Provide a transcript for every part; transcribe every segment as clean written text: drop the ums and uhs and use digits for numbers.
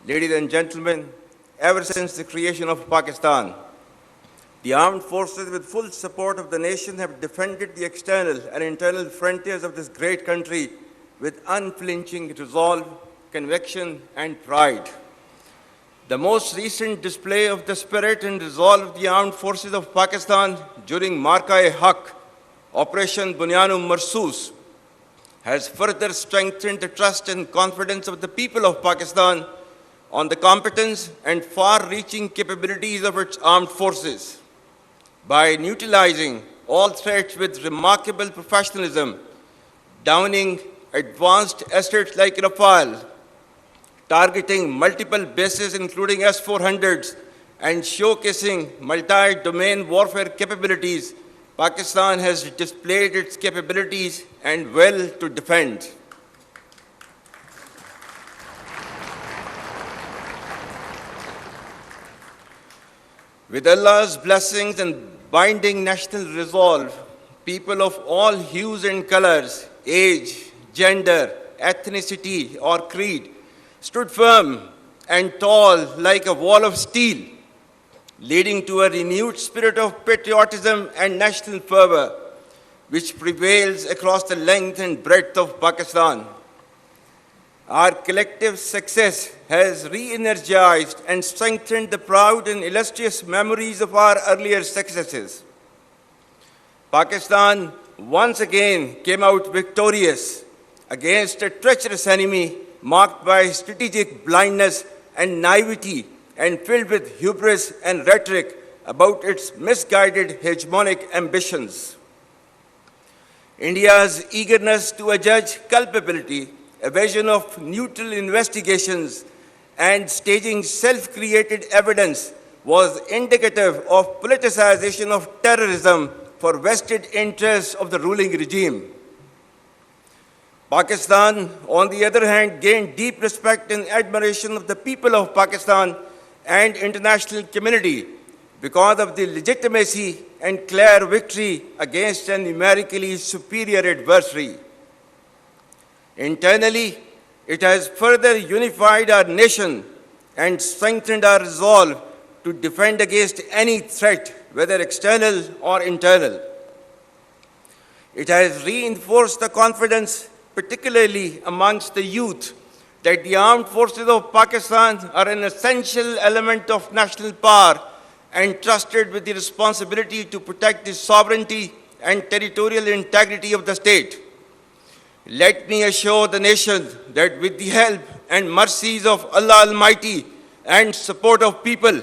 Ladies and gentlemen, ever since the creation of Pakistan, the armed forces, with full support of the nation, have defended the external and internal frontiers of this great country with unflinching resolve, conviction, and pride. The most recent display of the spirit and resolve of the armed forces of Pakistan during Marka-e-Haq, Operation Bunyan-e Marsoos, has further strengthened the trust and confidence of the people of Pakistan on the competence and far-reaching capabilities of its armed forces. By neutralizing all threats with remarkable professionalism, downing advanced assets like Rafale, targeting multiple bases including S-400s, and showcasing multi-domain warfare capabilities, Pakistan has displayed its capabilities and will to defend. With Allah's blessings and binding national resolve, people of all hues and colors, age, gender, ethnicity, or creed stood firm and tall like a wall of steel, leading to a renewed spirit of patriotism and national fervor, which prevails across the length and breadth of Pakistan. Our collective success has re-energized and strengthened the proud and illustrious memories of our earlier successes. Pakistan once again came out victorious against a treacherous enemy marked by strategic blindness and naivety and filled with hubris and rhetoric about its misguided hegemonic ambitions. India's eagerness to adjudge culpability, evasion of neutral investigations, and staging self-created evidence was indicative of politicization of terrorism for vested interests of the ruling regime. Pakistan, on the other hand, gained deep respect and admiration of the people of Pakistan and international community because of the legitimacy and clear victory against a numerically superior adversary. Internally, it has further unified our nation and strengthened our resolve to defend against any threat, whether external or internal. It has reinforced the confidence, particularly amongst the youth, that the armed forces of Pakistan are an essential element of national power entrusted with the responsibility to protect the sovereignty and territorial integrity of the state. Let me assure the nation that with the help and mercies of Allah Almighty and support of people,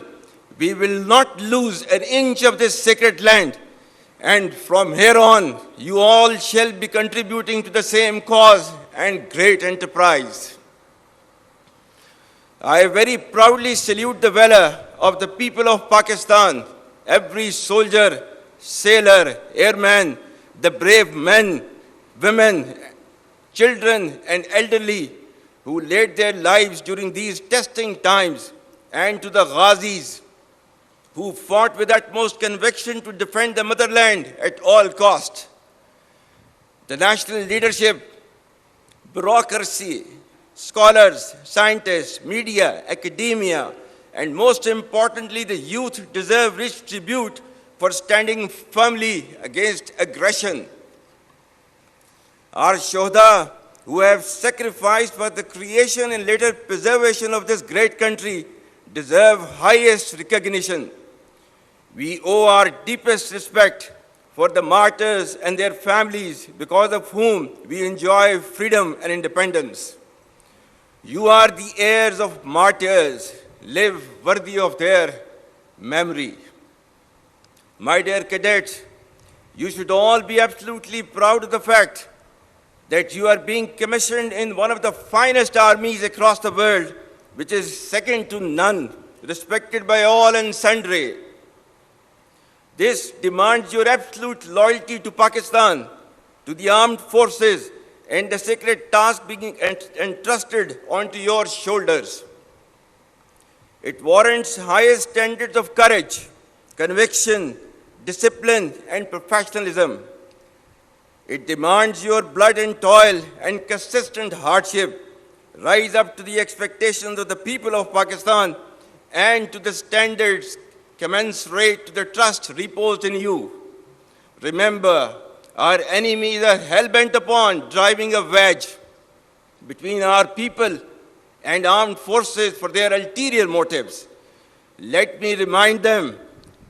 we will not lose an inch of this sacred land. And from here on, you all shall be contributing to the same cause and great enterprise. I very proudly salute the valor of the people of Pakistan, every soldier, sailor, airman, the brave men, women, children, and elderly who laid their lives during these testing times, and to the Ghazis who fought with utmost conviction to defend the motherland at all cost. The national leadership, bureaucracy, scholars, scientists, media, academia, and most importantly, the youth deserve rich tribute for standing firmly against aggression. Our Shohda, who have sacrificed for the creation and later preservation of this great country, deserve highest recognition. We owe our deepest respect for the martyrs and their families, because of whom we enjoy freedom and independence. You are the heirs of martyrs. Live worthy of their memory. My dear cadets, you should all be absolutely proud of the fact that you are being commissioned in one of the finest armies across the world, which is second to none, respected by all and sundry. This demands your absolute loyalty to Pakistan, to the armed forces, and the sacred task being entrusted onto your shoulders. It warrants highest standards of courage, conviction, discipline, and professionalism. It demands your blood and toil and consistent hardship, rise up to the expectations of the people of Pakistan and to the standards commensurate to the trust reposed in you. Remember, our enemies are hell-bent upon driving a wedge between our people and armed forces for their ulterior motives. Let me remind them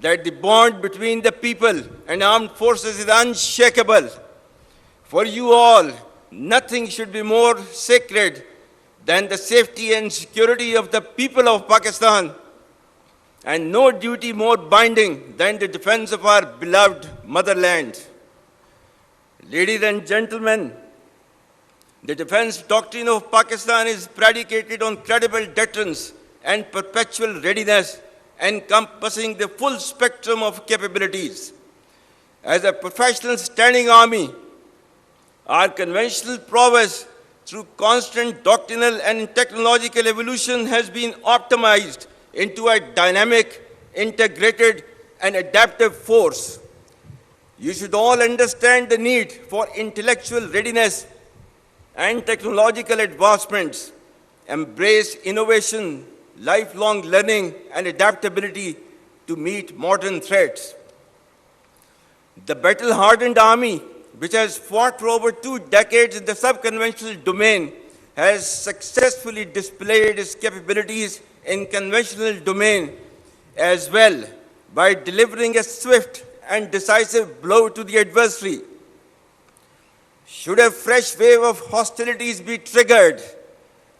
that the bond between the people and armed forces is unshakable. For you all, nothing should be more sacred than the safety and security of the people of Pakistan, and no duty more binding than the defense of our beloved motherland. Ladies and gentlemen, the defense doctrine of Pakistan is predicated on credible deterrence and perpetual readiness, encompassing the full spectrum of capabilities. As a professional standing army, our conventional prowess through constant doctrinal and technological evolution has been optimized into a dynamic, integrated, and adaptive force. You should all understand the need for intellectual readiness and technological advancements, embrace innovation, lifelong learning, and adaptability to meet modern threats. The battle-hardened army, which has fought for over 2 decades in the sub-conventional domain, has successfully displayed its capabilities in conventional domain as well by delivering a swift and decisive blow to the adversary. Should a fresh wave of hostilities be triggered,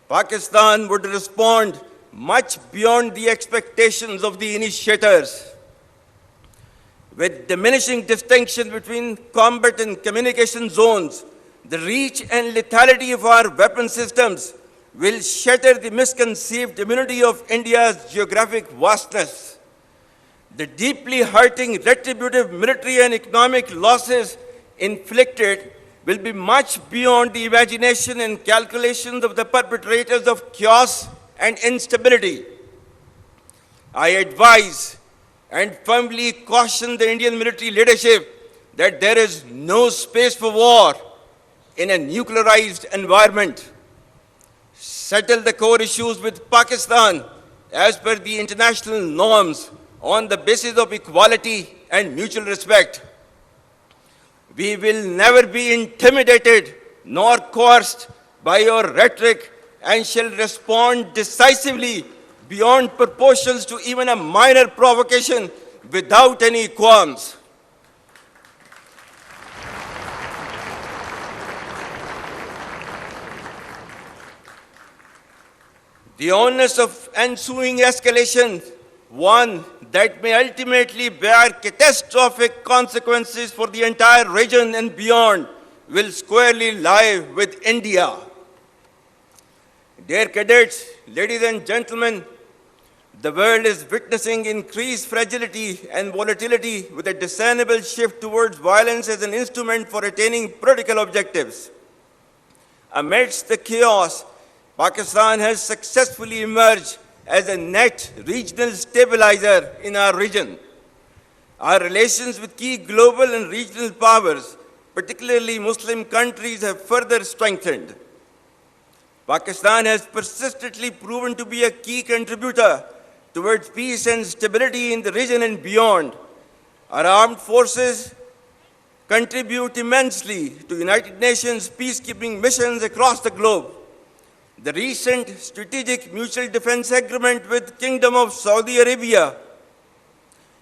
Pakistan would respond much beyond the expectations of the initiators. With diminishing distinction between combat and communication zones, the reach and lethality of our weapon systems will shatter the misconceived immunity of India's geographic vastness. The deeply hurting retributive military and economic losses inflicted will be much beyond the imagination and calculations of the perpetrators of chaos and instability. I advise and firmly caution the Indian military leadership that there is no space for war in a nuclearized environment. Settle the core issues with Pakistan as per the international norms on the basis of equality and mutual respect. We will never be intimidated nor coerced by your rhetoric and shall respond decisively beyond proportions to even a minor provocation without any qualms. The onus of ensuing escalation, one that may ultimately bear catastrophic consequences for the entire region and beyond, will squarely lie with India. Dear cadets, ladies and gentlemen, the world is witnessing increased fragility and volatility with a discernible shift towards violence as an instrument for attaining political objectives. Amidst the chaos, Pakistan has successfully emerged as a net regional stabilizer in our region. Our relations with key global and regional powers, particularly Muslim countries, have further strengthened. Pakistan has persistently proven to be a key contributor towards peace and stability in the region and beyond. Our armed forces contribute immensely to United Nations peacekeeping missions across the globe. The recent strategic mutual defense agreement with Kingdom of Saudi Arabia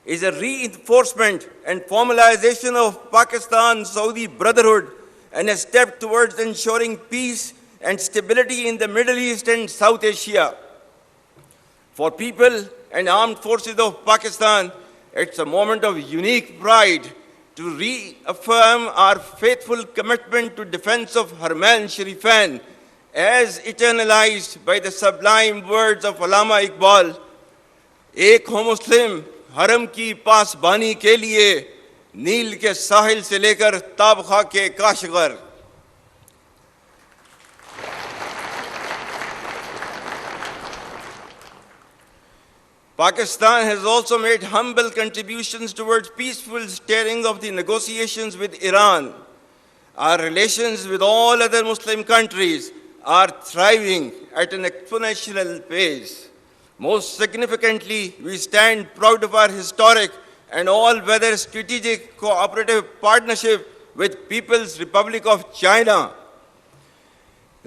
is a reinforcement and formalization of Pakistan-Saudi brotherhood and a step towards ensuring peace and stability in the Middle East and South Asia. For people and armed forces of Pakistan, it's a moment of unique pride to reaffirm our faithful commitment to defense of Haramain Sharifain as eternalized by the sublime words of Allama Iqbal, "Ek ho Muslim, haram ki pasbani ke liye, नील के साहिल से लेकर ताबखा के Kashgar." Pakistan has also made humble contributions towards peaceful steering of the negotiations with Iran. Our relations with all other Muslim countries are thriving at an exponential pace. Most significantly, we stand proud of our historic and all-weather strategic cooperative partnership with People's Republic of China.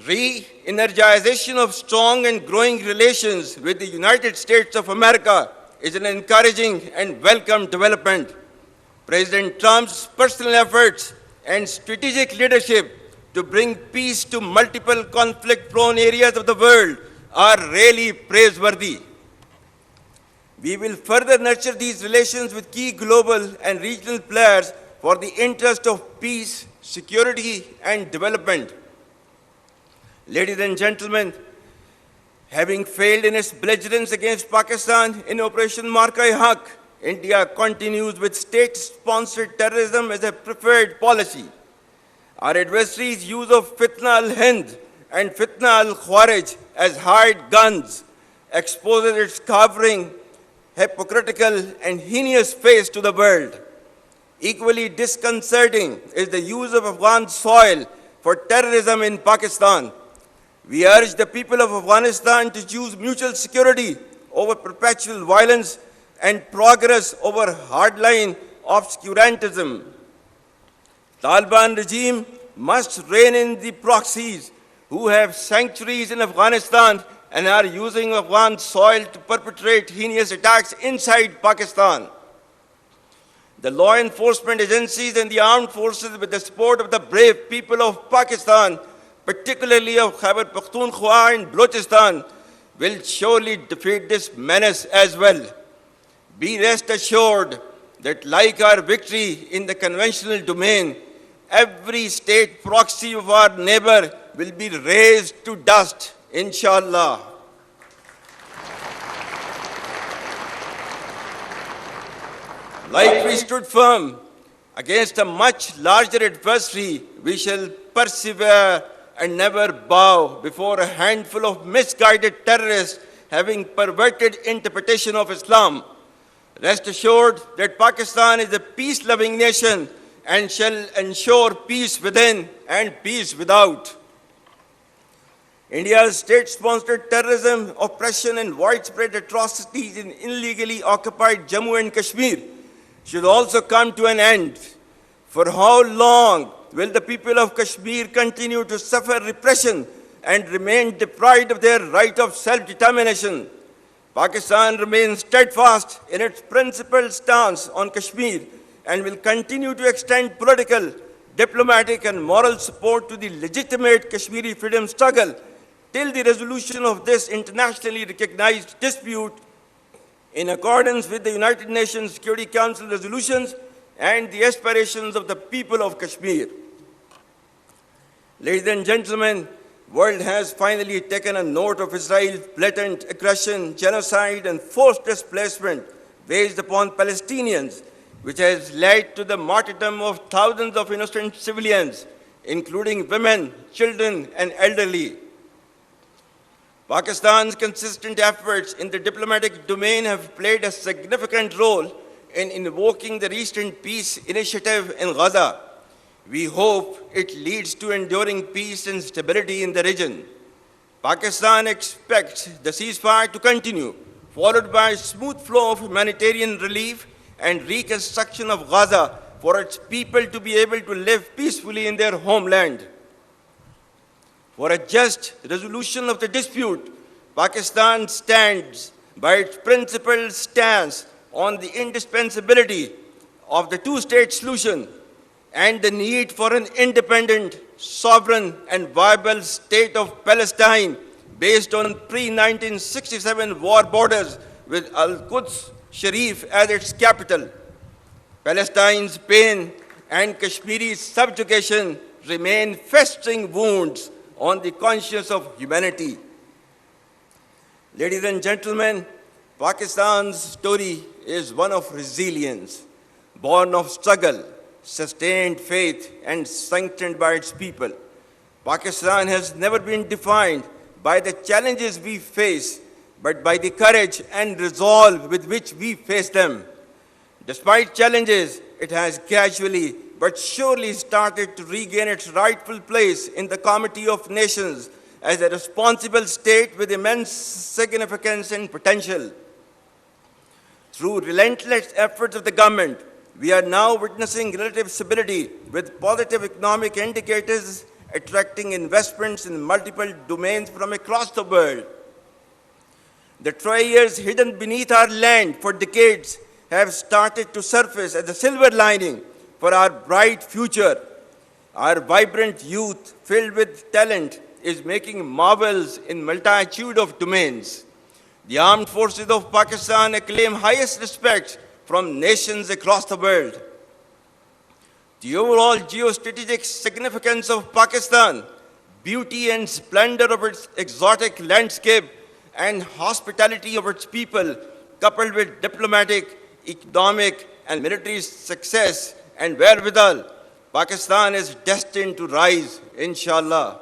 Re-energization of strong and growing relations with the United States of America is an encouraging and welcome development. President Trump's personal efforts and strategic leadership to bring peace to multiple conflict-prone areas of the world are really praiseworthy. We will further nurture these relations with key global and regional players for the interest of peace, security, and development. Ladies and gentlemen, having failed in its belligerence against Pakistan in Operation Marka-e-Haq, India continues with state-sponsored terrorism as a preferred policy. Our adversaries' use of Fitna al-Hind and Fitna al-Khawarij as hired guns exposes its cowering, hypocritical, and heinous face to the world. Equally disconcerting is the use of Afghan soil for terrorism in Pakistan. We urge the people of Afghanistan to choose mutual security over perpetual violence and progress over hardline obscurantism. Taliban regime must rein in the proxies who have sanctuaries in Afghanistan and are using Afghan soil to perpetrate heinous attacks inside Pakistan. The law enforcement agencies and the armed forces, with the support of the brave people of Pakistan, particularly of Khyber Pakhtunkhwa and Balochistan, will surely defeat this menace as well. Be rest assured that like our victory in the conventional domain, every state proxy of our neighbor will be razed to dust, inshallah. Like we stood firm against a much larger adversary, we shall persevere and never bow before a handful of misguided terrorists having perverted interpretation of Islam. Rest assured that Pakistan is a peace-loving nation and shall ensure peace within and peace without. India's state-sponsored terrorism, oppression, and widespread atrocities in illegally occupied Jammu and Kashmir should also come to an end. For how long will the people of Kashmir continue to suffer repression and remain deprived of their right of self-determination? Pakistan remains steadfast in its principled stance on Kashmir and will continue to extend political, diplomatic, and moral support to the legitimate Kashmiri freedom struggle till the resolution of this internationally recognized dispute in accordance with the United Nations Security Council resolutions and the aspirations of the people of Kashmir. Ladies and gentlemen, the world has finally taken a note of Israel's blatant aggression, genocide, and forced displacement waged upon Palestinians, which has led to the martyrdom of thousands of innocent civilians, including women, children, and elderly. Pakistan's consistent efforts in the diplomatic domain have played a significant role in invoking the recent peace initiative in Gaza. We hope it leads to enduring peace and stability in the region. Pakistan expects the ceasefire to continue, followed by a smooth flow of humanitarian relief and reconstruction of Gaza for its people to be able to live peacefully in their homeland. For a just resolution of the dispute, Pakistan stands by its principled stance on the indispensability of the two-state solution and the need for an independent, sovereign, and viable state of Palestine based on pre-1967 war borders with Al-Quds Sharif as its capital. Palestine's pain and Kashmiri's subjugation remain festering wounds on the conscience of humanity. Ladies and gentlemen, Pakistan's story is one of resilience, born of struggle, sustained faith, and sanctioned by its people. Pakistan has never been defined by the challenges we face, but by the courage and resolve with which we face them. Despite challenges, it has gradually but surely started to regain its rightful place in the Committee of Nations as a responsible state with immense significance and potential. Through relentless efforts of the government, we are now witnessing relative stability with positive economic indicators attracting investments in multiple domains from across the world. The treasures hidden beneath our land for decades have started to surface as a silver lining for our bright future. Our vibrant youth, filled with talent, is making marvels in multitude of domains. The armed forces of Pakistan acclaim highest respect from nations across the world. The overall geostrategic significance of Pakistan, beauty and splendor of its exotic landscape, and hospitality of its people, coupled with diplomatic, economic, and military success and wherewithal, Pakistan is destined to rise, inshallah.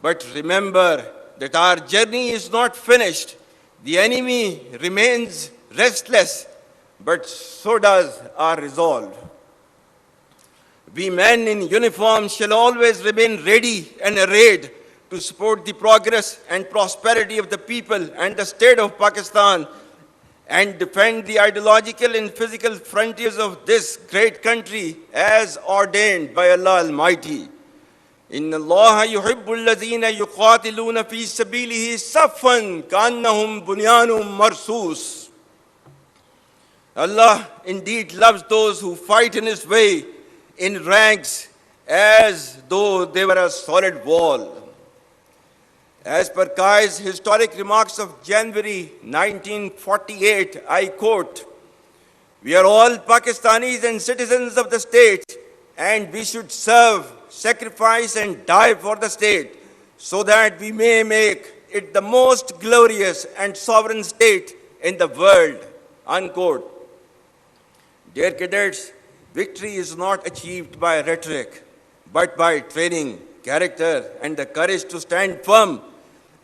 But remember that our journey is not finished. The enemy remains restless, but so does our resolve. We men in uniform shall always remain ready and arrayed to support the progress and prosperity of the people and the state of Pakistan and defend the ideological and physical frontiers of this great country as ordained by Allah Almighty. إن الله يحب الذين يقاتلون في سبيله صفا كأنهم بنيان مرصوص. Allah indeed loves those who fight in His way in ranks as though they were a solid wall. As per Kai's historic remarks of January 1948, I quote, "We are all Pakistanis and citizens of the state, and we should serve, sacrifice, and die for the state, so that we may make it the most glorious and sovereign state in the world." Unquote. Dear cadets, victory is not achieved by rhetoric, but by training, character, and the courage to stand firm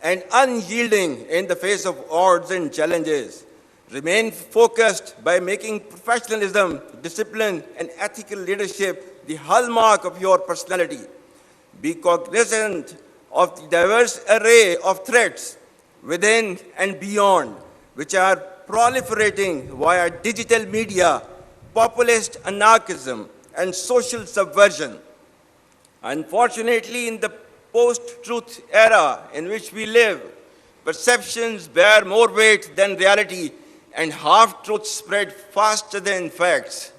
and unyielding in the face of odds and challenges. Remain focused by making professionalism, discipline, and ethical leadership the hallmark of your personality. Be cognizant of the diverse array of threats within and beyond, which are proliferating via digital media, populist anarchism, and social subversion. Unfortunately, in the post-truth era in which we live, perceptions bear more weight than reality, and half-truths spread faster than facts.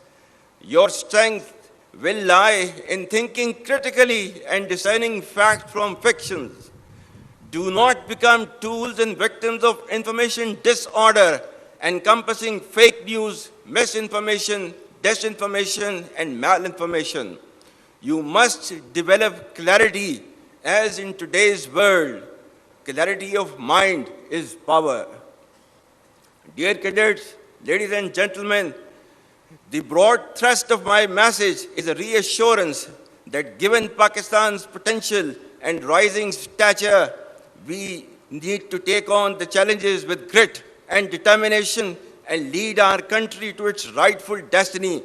Your strength will lie in thinking critically and discerning fact from fictions. Do not become tools and victims of information disorder encompassing fake news, misinformation, disinformation, and malinformation. You must develop clarity, as in today's world, clarity of mind is power. Dear cadets, ladies and gentlemen, the broad thrust of my message is a reassurance that given Pakistan's potential and rising stature, we need to take on the challenges with grit and determination and lead our country to its rightful destiny.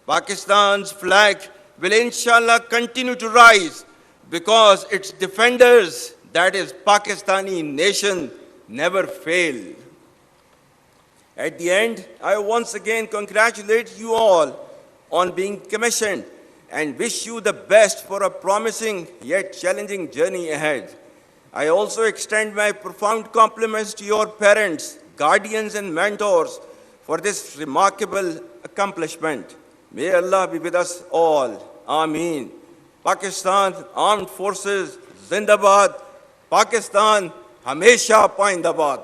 Pakistan's flag will inshallah continue to rise because its defenders, that is Pakistani nation, never fail. At the end, I once again congratulate you all on being commissioned and wish you the best for a promising yet challenging journey ahead. I also extend my profound compliments to your parents, guardians, and mentors for this remarkable accomplishment. May Allah be with us all. Ameen. Pakistan Armed Forces, Zindabad. Pakistan, Hamesha Paindabad.